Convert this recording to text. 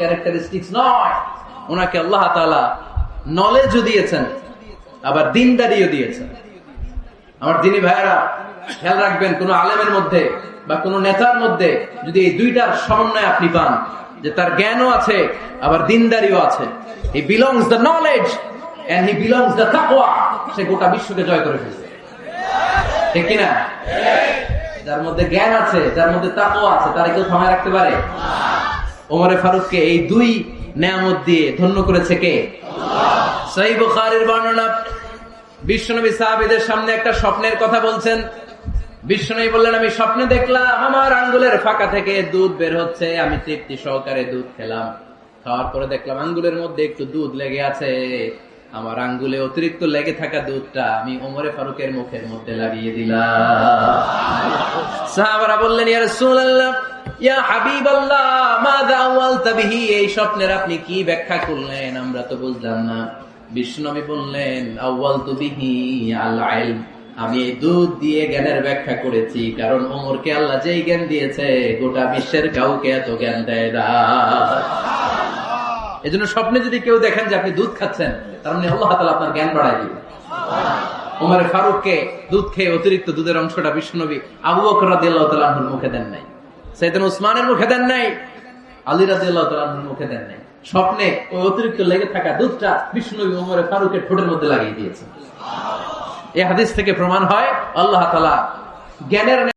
Characteristics নয়। ওনাকে আল্লাহ তাআলা নলেজও দিয়েছেন, আবার দিনদারিও দিয়েছেন। আমার দিনী ভাইয়েরা খেয়াল রাখবেন, কোন আলেমের মধ্যে বা কোন নেতার মধ্যে যদি এই দুইটার সমন্বয় আপনি পান, যে তার জ্ঞানও আছে আবার দিনদারিও আছে, he belongs the knowledge and he belongs the taqwa, সে গোটা বিশ্বকে জয় করে ফেলবে, ঠিক কিনা? যার মধ্যে জ্ঞান আছে, যার মধ্যে তাকওয়া আছে, তারা কেউ থামায় রাখতে পারে? ওমরে ফারুককে এই দুই নেয়ামত দিয়ে ধন্য করেছে কে? সহিহ বুখারীর বর্ণনা, বিশ্বনবী সাহাবীদের সামনে একটা স্বপ্নের কথা বলছেন। বিশ্বনবী বললেন, আমি স্বপ্নে দেখলাম আমার আঙ্গুলের ফাঁকা থেকে দুধ বের হচ্ছে, আমি তৃপ্তি সহকারে দুধ খেলাম। খাওয়ার পরে দেখলাম আঙ্গুলের মধ্যে একটু দুধ লেগে আছে। আমার আঙ্গুলে অতিরিক্ত লেগে থাকা দুধটা আমি ওমরে ফারুকের মুখের মধ্যে লাগিয়ে দিলাম। সাহাবারা বললেন, ইয়া রাসূলুল্লাহ, ইয়া হাবিবাল্লাহ, মাযা আওয়ালতা বিহি, এই স্বপ্নের আপনি কি ব্যাখ্যা করলেন, আমরা তো বুঝলাম না। বিশ্বনবী বললেন, আওয়ালতু বিহি আল ইলম, আমি এই দুধ দিয়ে জ্ঞানের ব্যাখ্যা করেছি, কারণ ওমরকে আল্লাহ যেই জ্ঞান দিয়েছে গোটা বিশ্বের কাউকে এত জ্ঞান দেয় না। এজন্য স্বপ্নে যদি কেউ দেখেন যে আপনি দুধ খাচ্ছেন, তার মানে আল্লাহ তাআলা আপনার জ্ঞান বাড়ায় দিবেন। ওমর ফারুককে দুধ খেয়ে অতিরিক্ত দুধের অংশটা বিশ্বনবী আবু বকর রাদিয়াল্লাহু তাআলা আনহুর মুখে দেন নাই, সাইয়েদনা উসমানের মুখে দেন নাই, আলী রাদিয়াল্লাহু তাআলা আনহুর মুখে দেন নাই। স্বপ্নে ওই অতিরিক্ত লেগে থাকা দুধটা বিশ্বনবী ওমর ফারুকের ঠোঁটের মধ্যে লাগিয়ে দিয়েছেন। এই হাদিস থেকে প্রমাণ হয় আল্লাহ তাআলা জ্ঞানের